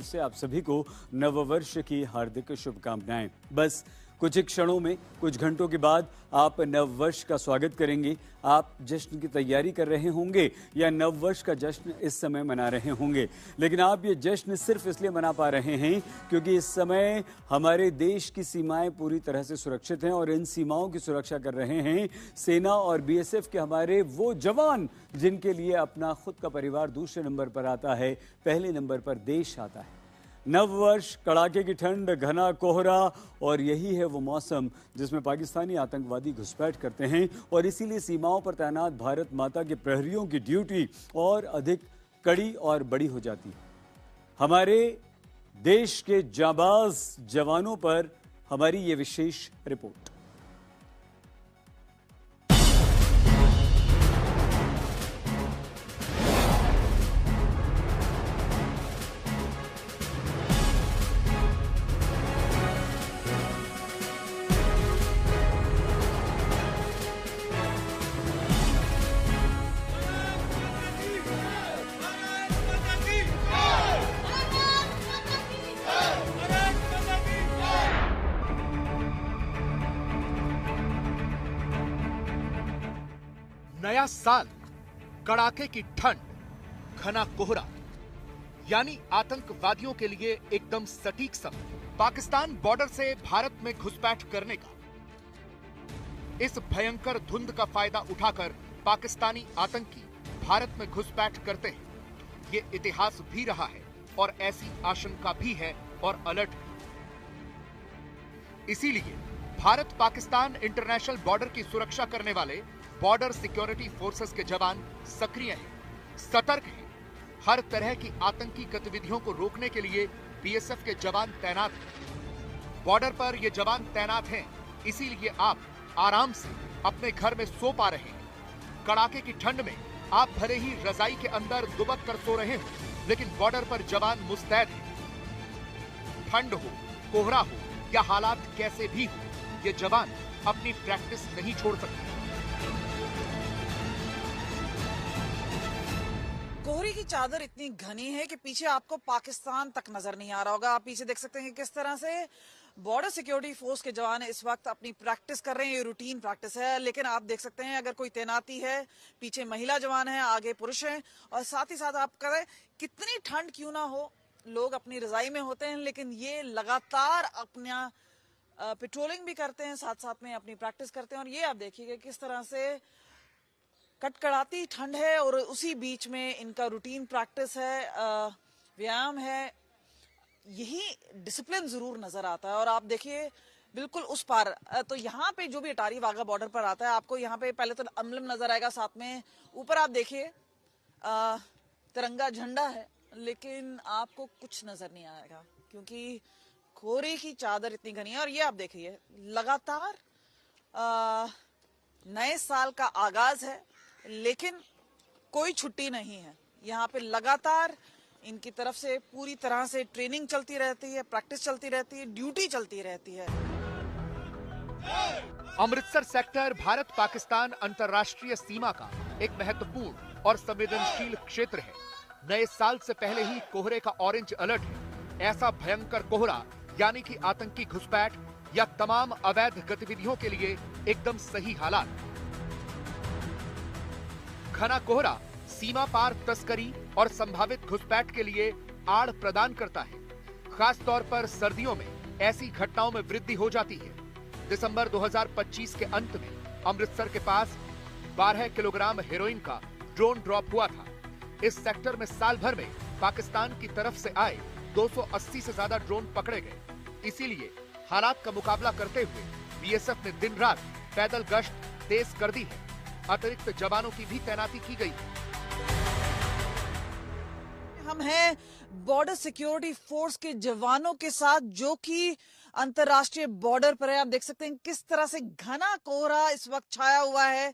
से आप सभी को नववर्ष की हार्दिक शुभकामनाएं। बस कुछ ही क्षणों में, कुछ घंटों के बाद आप नववर्ष का स्वागत करेंगे। आप जश्न की तैयारी कर रहे होंगे या नववर्ष का जश्न इस समय मना रहे होंगे, लेकिन आप ये जश्न सिर्फ इसलिए मना पा रहे हैं क्योंकि इस समय हमारे देश की सीमाएं पूरी तरह से सुरक्षित हैं और इन सीमाओं की सुरक्षा कर रहे हैं सेना और बीएसएफ के हमारे वो जवान जिनके लिए अपना खुद का परिवार दूसरे नंबर पर आता है, पहले नंबर पर देश आता है। नववर्ष, कड़ाके की ठंड, घना कोहरा और यही है वो मौसम जिसमें पाकिस्तानी आतंकवादी घुसपैठ करते हैं और इसीलिए सीमाओं पर तैनात भारत माता के प्रहरियों की ड्यूटी और अधिक कड़ी और बड़ी हो जाती है। हमारे देश के जाबाज जवानों पर हमारी ये विशेष रिपोर्ट। नया साल, कड़ाके की ठंड, घना कोहरा, यानी आतंकवादियों के लिए एकदम सटीक समय पाकिस्तान बॉर्डर से भारत में घुसपैठ करने का। इस भयंकर धुंध का फायदा उठाकर पाकिस्तानी आतंकी भारत में घुसपैठ करते हैं। ये इतिहास भी रहा है और ऐसी आशंका भी है और अलर्ट है। इसीलिए भारत पाकिस्तान इंटरनेशनल बॉर्डर की सुरक्षा करने वाले बॉर्डर सिक्योरिटी फोर्सेस के जवान सक्रिय हैं, सतर्क हैं। हर तरह की आतंकी गतिविधियों को रोकने के लिए बीएसएफ के जवान तैनात हैं। बॉर्डर पर ये जवान तैनात हैं, इसीलिए आप आराम से अपने घर में सो पा रहे हैं। कड़ाके की ठंड में आप भले ही रजाई के अंदर दुबक कर सो रहे हो, लेकिन बॉर्डर पर जवान मुस्तैद हैं। ठंड हो, कोहरा हो या हालात कैसे भी हो, ये जवान अपनी प्रैक्टिस नहीं छोड़ सकते। कोहरे की चादर इतनी घनी है कि पीछे आपको पाकिस्तान तक नजर नहीं आ रहा होगा। आप पीछे देख सकते हैं कि किस तरह से बॉर्डर सिक्योरिटी फोर्स के जवान इस वक्त अपनी प्रैक्टिस कर रहे हैं। ये रूटीन प्रैक्टिस है, लेकिन आप देख सकते हैं अगर कोई तैनाती है, पीछे महिला जवान है, आगे पुरुष हैं और साथ ही साथ आप करें कितनी ठंड क्यों ना हो, लोग अपनी रजाई में होते हैं, लेकिन ये लगातार अपना पेट्रोलिंग भी करते हैं, साथ साथ में अपनी प्रैक्टिस करते हैं। और ये आप देखिएगा किस तरह से कटकड़ाती ठंड है और उसी बीच में इनका रूटीन प्रैक्टिस है, व्यायाम है। यही डिसिप्लिन जरूर नजर आता है। और आप देखिए बिल्कुल उस पार, तो यहाँ पे जो भी अटारी वाघा बॉर्डर पर आता है, आपको यहाँ पे पहले तो अम्लम नजर आएगा, साथ में ऊपर आप देखिए तिरंगा झंडा है, लेकिन आपको कुछ नजर नहीं आएगा क्योंकि कोहरे की चादर इतनी घनी है। और ये आप देखिए लगातार नए साल का आगाज है, लेकिन कोई छुट्टी नहीं है। यहाँ पे लगातार इनकी तरफ से पूरी तरह से ट्रेनिंग चलती रहती है, प्रैक्टिस चलती रहती है, ड्यूटी चलती रहती है। अमृतसर सेक्टर भारत पाकिस्तान अंतर्राष्ट्रीय सीमा का एक महत्वपूर्ण और संवेदनशील क्षेत्र है। नए साल से पहले ही कोहरे का ऑरेंज अलर्ट है। ऐसा भयंकर कोहरा यानी कि आतंकी घुसपैठ या तमाम अवैध गतिविधियों के लिए एकदम सही हालात। घना कोहरा सीमा पार तस्करी और संभावित घुसपैठ के लिए आड़ प्रदान करता है। खास तौर पर सर्दियों में ऐसी घटनाओं में वृद्धि हो जाती है। दिसंबर 2025 के अंत में अमृतसर के पास 12 किलोग्राम हेरोइन का ड्रोन ड्रॉप हुआ था। इस सेक्टर में साल भर में पाकिस्तान की तरफ से आए 280 से ज्यादा ड्रोन पकड़े गए। इसीलिए हालात का मुकाबला करते हुए बीएसएफ ने दिन रात पैदल गश्त तेज कर दी है। अतिरिक्त जवानों की भी तैनाती की गई। हम हैं बॉर्डर सिक्योरिटी फोर्स के जवानों के साथ जो कि अंतर्राष्ट्रीय बॉर्डर पर है। आप देख सकते हैं किस तरह से घना कोहरा इस वक्त छाया हुआ है।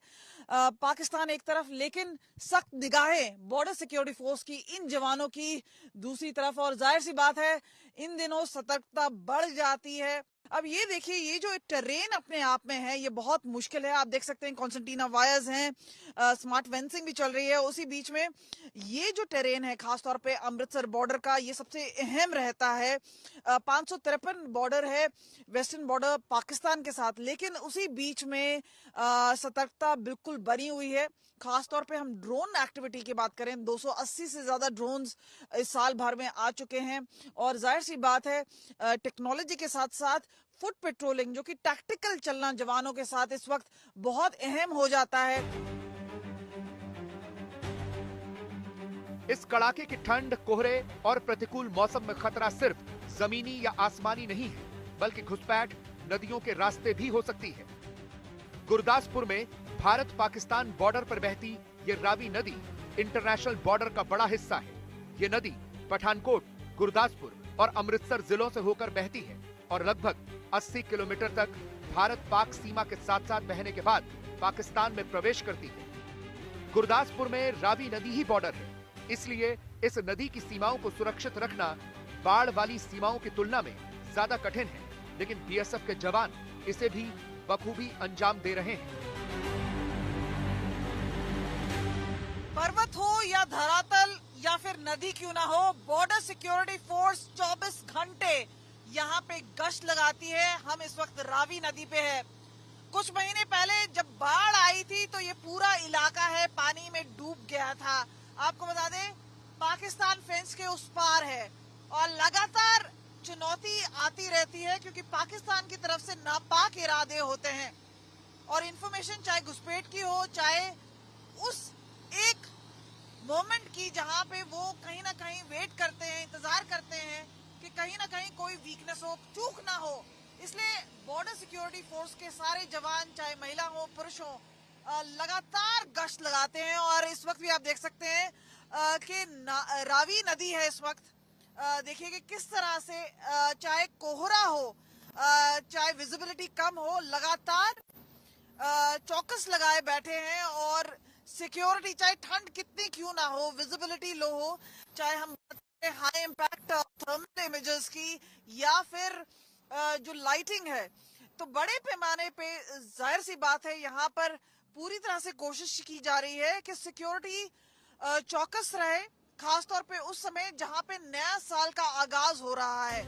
पाकिस्तान एक तरफ, लेकिन सख्त निगाहें बॉर्डर सिक्योरिटी फोर्स की इन जवानों की दूसरी तरफ। और जाहिर सी बात है इन दिनों सतर्कता बढ़ जाती है। अब ये देखिए, ये जो टेरेन अपने आप में है ये बहुत मुश्किल है। आप देख सकते हैं कॉन्सेंटीना वायर्स हैं, स्मार्ट फेंसिंग भी चल रही है उसी बीच में। ये जो टेरेन है खासतौर पे अमृतसर बॉर्डर का, ये सबसे अहम रहता है। 553 बॉर्डर है वेस्टर्न बॉर्डर पाकिस्तान के साथ, लेकिन उसी बीच में सतर्कता बिल्कुल बनी हुई है। खासतौर पे हम ड्रोन एक्टिविटी की बात करें, 280 से ज्यादा ड्रोन्स इस साल भर में आ चुके हैं। और जाहिर सी बात है टेक्नोलॉजी के साथ साथ फुट पेट्रोलिंग, जो कि टैक्टिकल चलना जवानों के साथ इस वक्त बहुत अहम हो जाता है। इस कड़ाके की ठंड, कोहरे और प्रतिकूल मौसम में खतरा सिर्फ जमीनी या आसमानी नहीं है, बल्कि घुसपैठ नदियों के रास्ते भी हो सकती है। गुरदासपुर में भारत पाकिस्तान बॉर्डर पर बहती ये रावी नदी इंटरनेशनल बॉर्डर का बड़ा हिस्सा है। ये नदी पठानकोट, गुरदासपुर और अमृतसर जिलों से होकर बहती है और लगभग 80 किलोमीटर तक भारत पाक सीमा के साथ साथ बहने के बाद पाकिस्तान में प्रवेश करती है। गुरदासपुर में रावी नदी ही बॉर्डर है, इसलिए इस नदी की सीमाओं को सुरक्षित रखना बाढ़ वाली सीमाओं की तुलना में ज्यादा कठिन है, लेकिन बीएसएफ के जवान इसे भी बखूबी अंजाम दे रहे हैं। पर्वत हो या धरातल या फिर नदी क्यों ना हो, बॉर्डर सिक्योरिटी फोर्स 24 घंटे यहाँ पे गश्त लगाती है। हम इस वक्त रावी नदी पे है। कुछ महीने पहले जब बाढ़ आई थी तो ये पूरा इलाका है पानी में डूब गया था। आपको बता दें पाकिस्तान फेंस के उस पार है और लगातार चुनौती आती रहती है, क्योंकि पाकिस्तान की तरफ से नापाक इरादे होते हैं और इंफॉर्मेशन चाहे घुसपैठ की हो, चाहे उस एक मोमेंट की जहां पे वो कहीं ना कहीं वेट करते हैं, इंतजार करते हैं कि कहीं ना कहीं कोई वीकनेस हो, चूक ना हो। इसलिए बॉर्डर सिक्योरिटी फोर्स के सारे जवान, चाहे महिला हो पुरुष हो, लगातार गश्त लगाते हैं। और इस वक्त भी आप देख सकते हैं कि रावी नदी है इस वक्त। देखिए कि किस तरह से चाहे कोहरा हो, चाहे विजिबिलिटी कम हो, लगातार चौकस लगाए बैठे हैं। और सिक्योरिटी, चाहे ठंड कितनी क्यों ना हो, विजिबिलिटी लो हो, चाहे हम बात करें हाई इम्पैक्ट थर्मल इमेजेस की या फिर जो लाइटिंग है, तो बड़े पैमाने पे जाहिर सी बात है यहाँ पर पूरी तरह से कोशिश की जा रही है कि सिक्योरिटी चौकस रहे, खासतौर पे उस समय जहां पे नया साल का आगाज हो रहा है।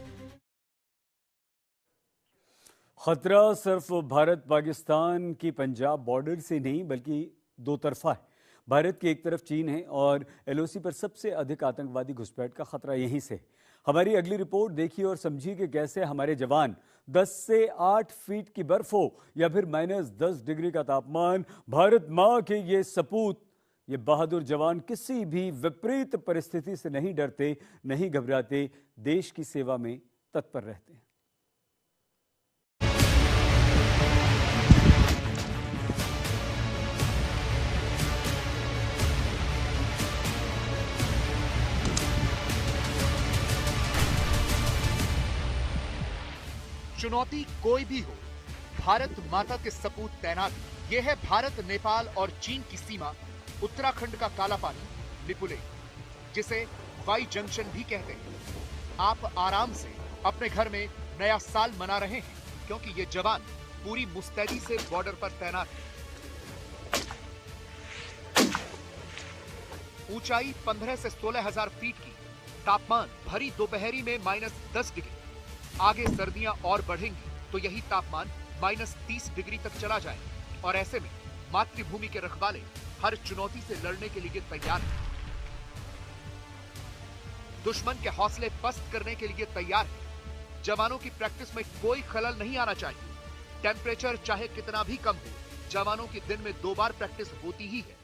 खतरा सिर्फ भारत पाकिस्तान की पंजाब बॉर्डर से नहीं बल्कि दो तरफा है। भारत की एक तरफ चीन है और एलओसी पर सबसे अधिक आतंकवादी घुसपैठ का खतरा यहीं से। हमारी अगली रिपोर्ट देखिए और समझिए कि कैसे हमारे जवान 10 से 8 फीट की बर्फ हो या फिर -10 डिग्री का तापमान, भारत माँ के ये सपूत, ये बहादुर जवान किसी भी विपरीत परिस्थिति से नहीं डरते, नहीं घबराते, देश की सेवा में तत्पर रहते हैं। चुनौती कोई भी हो, भारत माता के सपूत तैनात। यह है भारत, नेपाल और चीन की सीमा, उत्तराखंड का काला पानी, लिपुलेख, जिसे वाई जंक्शन भी कहते हैं। आप आराम से अपने घर में नया साल मना रहे हैं, क्योंकि ये जवान पूरी मुस्तैदी से बॉर्डर पर तैनात हैं। ऊंचाई 15 से 16,000 फीट की, तापमान भरी दोपहरी में -10 डिग्री। आगे सर्दियां और बढ़ेंगी तो यही तापमान -30 डिग्री तक चला जाए। और ऐसे में मातृभूमि के रखवाले हर चुनौती से लड़ने के लिए तैयार हैं। दुश्मन के हौसले पस्त करने के लिए तैयार हैं। जवानों की प्रैक्टिस में कोई खलल नहीं आना चाहिए। टेम्परेचर चाहे कितना भी कम हो, जवानों की दिन में 2 बार प्रैक्टिस होती ही है।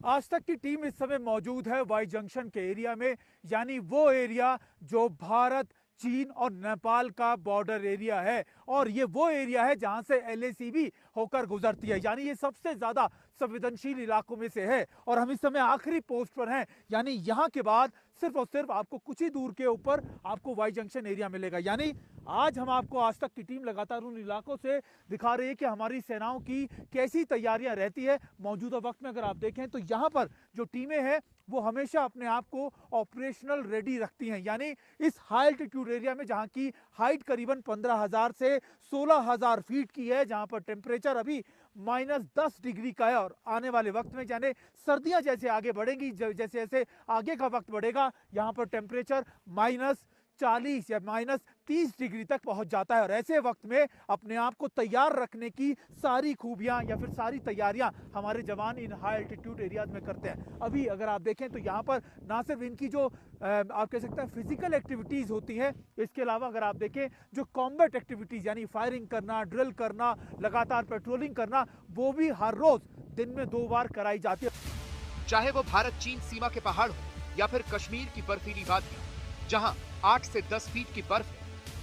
आज तक की टीम इस समय मौजूद है वाई जंक्शन के एरिया में, यानी वो एरिया जो भारत, चीन और नेपाल का बॉर्डर एरिया है। और ये वो एरिया है जहां से एलएसी भी होकर गुजरती है, यानी ये सबसे ज्यादा संवेदनशील इलाकों में से है। और हम इस समय आखिरी पोस्ट पर हैं, यानी यहां के बाद सिर्फ और सिर्फ आपको कुछ ही दूर के ऊपर आपको वाई जंक्शन एरिया मिलेगा। यानी आज हम आपको आज तक की टीम लगातार उन इलाकों से दिखा रही है कि हमारी सेनाओं की कैसी तैयारियां रहती है। मौजूदा वक्त में अगर आप देखें तो यहाँ पर जो टीमें हैं वो हमेशा अपने आप को ऑपरेशनल रेडी रखती हैं। यानी इस हाई एल्टीट्यूड एरिया में जहां की हाइट करीबन 15,000 से 16,000 फीट की है, जहां पर टेम्परेचर अभी -10 डिग्री का है, और आने वाले वक्त में यानी सर्दियां जैसे आगे बढ़ेंगी, जैसे जैसे आगे का वक्त बढ़ेगा, यहाँ पर टेम्परेचर -40 या -30 डिग्री तक पहुंच जाता है। और ऐसे वक्त में अपने आप को तैयार रखने की सारी खूबियां या फिर सारी तैयारियां हमारे जवान इन हाई एल्टीट्यूड एरियाज में करते हैं। अभी अगर आप देखें तो यहाँ पर ना सिर्फ इनकी जो आप कह सकते हैं फिजिकल एक्टिविटीज होती है, इसके अलावा अगर आप देखें जो कॉम्बैट एक्टिविटीज यानी फायरिंग करना, ड्रिल करना, लगातार पेट्रोलिंग करना, वो भी हर रोज दिन में 2 बार कराई जाती है। चाहे वो भारत चीन सीमा के पहाड़ हो या फिर कश्मीर की बर्फीली वादियां, जहां 8 से 10 फीट की बर्फ है।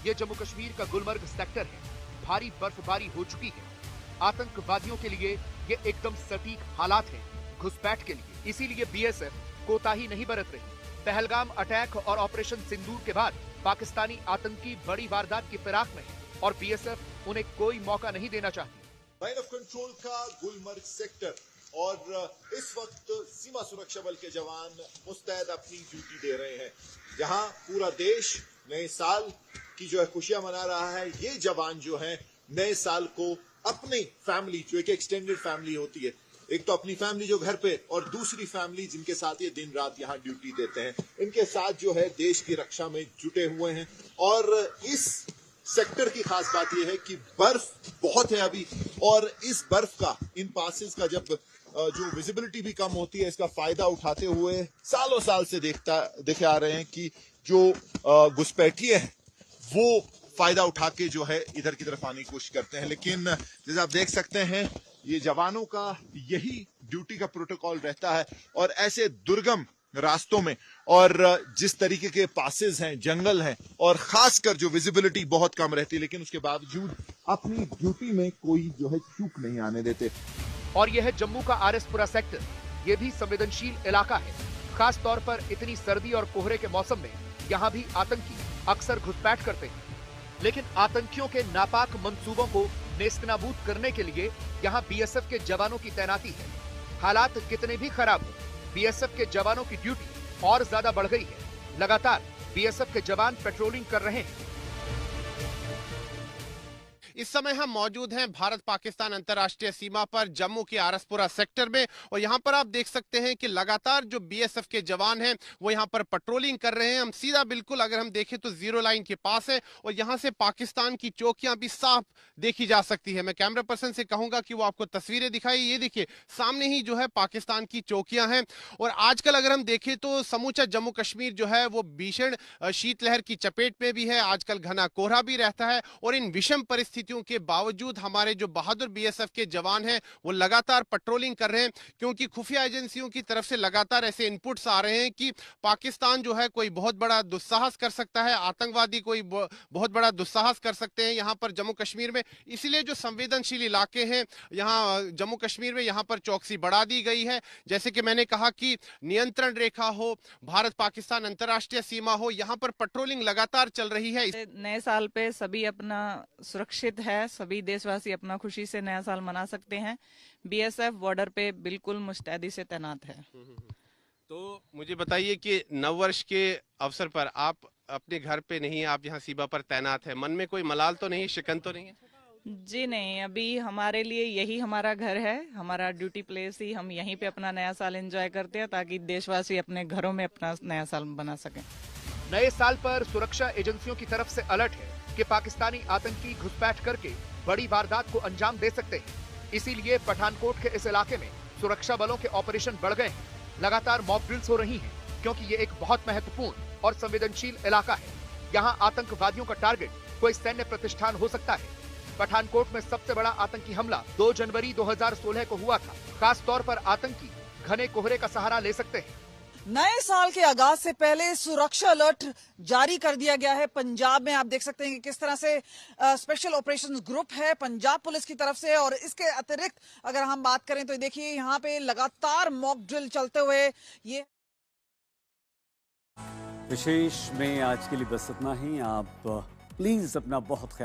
ये जम्मू कश्मीर का गुलमर्ग सेक्टर है। भारी बर्फबारी हो चुकी है। आतंकवादियों के लिए ये एकदम सटीक हालात है घुसपैठ के लिए। इसीलिए बीएसएफ कोताही नहीं बरत रही। पहलगाम अटैक और ऑपरेशन सिंदूर के बाद पाकिस्तानी आतंकी बड़ी वारदात की फिराक में है और बीएसएफ उन्हें कोई मौका नहीं देना चाहती। लाइन ऑफ कंट्रोल का गुलमर्ग सेक्टर, और इस वक्त सीमा सुरक्षा बल के जवान मुस्तैद अपनी ड्यूटी दे रहे हैं। जहां पूरा देश नए साल की जो है खुशियां मना रहा है, ये जवान जो है नए साल को अपनी फैमिली, जो एक एक्सटेंडेड फैमिली होती है, एक तो अपनी फैमिली जो घर पे, और दूसरी फैमिली जिनके साथ ये दिन रात यहाँ ड्यूटी देते हैं, इनके साथ जो है देश की रक्षा में जुटे हुए हैं। और इस सेक्टर की खास बात यह है कि बर्फ बहुत है अभी, और इस बर्फ का, इन पासेस का जब जो विजिबिलिटी भी कम होती है, इसका फायदा उठाते हुए सालों साल से देखे आ रहे हैं कि जो घुसपैठिए हैं वो फायदा उठा के जो है इधर की तरफ आने की कोशिश करते हैं। लेकिन जैसे आप देख सकते हैं, ये जवानों का यही ड्यूटी का प्रोटोकॉल रहता है। और ऐसे दुर्गम रास्तों में, और जिस तरीके के पासेस हैं, जंगल हैं, और खासकर जो विजिबिलिटी बहुत कम रहती है, लेकिन उसके बावजूद अपनी ड्यूटी में कोई जो है चूक नहीं आने देते। और यह है जम्मू का आरएसपुरा सेक्टर। यह भी संवेदनशील इलाका है। खास तौर पर इतनी सर्दी और कोहरे के मौसम में यहाँ भी आतंकी अक्सर घुसपैठ करते हैं। लेकिन आतंकियों के नापाक मंसूबों को नेस्तनाबूद करने के लिए यहाँ बीएसएफ के जवानों की तैनाती है। हालात कितने भी खराब हो, बीएसएफ के जवानों की ड्यूटी और ज्यादा बढ़ गई है। लगातार बीएसएफ के जवान पेट्रोलिंग कर रहे हैं। इस समय हम मौजूद हैं भारत पाकिस्तान अंतर्राष्ट्रीय सीमा पर जम्मू के आरएसपुरा सेक्टर में, और यहां पर आप देख सकते हैं कि लगातार जो बीएसएफ के जवान हैं वो यहां पर पेट्रोलिंग कर रहे हैं। हम सीधा बिल्कुल अगर हम देखें तो जीरो लाइन के पास है, और यहां से पाकिस्तान की चौकियां भी साफ देखी जा सकती है। मैं कैमरा पर्सन से कहूंगा कि वो आपको तस्वीरें दिखाई। ये देखिए सामने ही जो है पाकिस्तान की चौकियां हैं। और आजकल अगर हम देखें तो समूचा जम्मू कश्मीर जो है वो भीषण शीतलहर की चपेट में भी है। आजकल घना कोहरा भी रहता है, और इन विषम परिस्थितियों के बावजूद हमारे जो बहादुर बीएसएफ के जवान हैं वो लगातार पेट्रोलिंग कर रहे हैं, क्योंकि खुफिया एजेंसियों की तरफ से लगातार ऐसे इनपुट्स आ रहे हैं कि पाकिस्तान जो है कोई बहुत बड़ा दुस्साहस कर सकता है, आतंकवादी कोई बहुत बड़ा दुस्साहस कर सकते हैं यहाँ पर जम्मू कश्मीर में। इसलिए जो संवेदनशील इलाके हैं यहाँ जम्मू कश्मीर में, यहाँ पर चौकसी बढ़ा दी गई है। जैसे कि मैंने कहा कि नियंत्रण रेखा हो, भारत पाकिस्तान अंतर्राष्ट्रीय सीमा हो, यहाँ पर पेट्रोलिंग लगातार चल रही है। नए साल पे सभी अपना सुरक्षित है, सभी देशवासी अपना खुशी से नया साल मना सकते हैं। बीएसएफ बॉर्डर पे बिल्कुल मुस्तैदी से तैनात है। तो मुझे बताइए कि नववर्ष के अवसर पर आप अपने घर पे नहीं, आप यहाँ सीमा पर तैनात है, मन में कोई मलाल तो नहीं, शिकन तो नहीं है? जी नहीं, अभी हमारे लिए यही हमारा घर है, हमारा ड्यूटी प्लेस ही, हम यहीं पे अपना नया साल एंजॉय करते हैं ताकि देशवासी अपने घरों में अपना नया साल बना सकें। नए साल पर सुरक्षा एजेंसियों की तरफ से अलर्ट है कि पाकिस्तानी आतंकी घुसपैठ करके बड़ी वारदात को अंजाम दे सकते हैं। इसीलिए पठानकोट के इस इलाके में सुरक्षा बलों के ऑपरेशन बढ़ गए हैं। लगातार मॉक ड्रिल्स हो रही हैं, क्योंकि ये एक बहुत महत्वपूर्ण और संवेदनशील इलाका है। यहाँ आतंकवादियों का टारगेट कोई सैन्य प्रतिष्ठान हो सकता है। पठानकोट में सबसे बड़ा आतंकी हमला 2 जनवरी 2016 को हुआ था। खास तौर पर आतंकी घने कोहरे का सहारा ले सकते हैं। नए साल के आगाज से पहले सुरक्षा अलर्ट जारी कर दिया गया है पंजाब में। आप देख सकते हैं कि किस तरह से स्पेशल ऑपरेशंस ग्रुप है पंजाब पुलिस की तरफ से। और इसके अतिरिक्त अगर हम बात करें तो देखिए यहाँ पे लगातार मॉक ड्रिल चलते हुए ये विशेष में आज के लिए बस इतना ही। आप प्लीज अपना बहुत ख्याल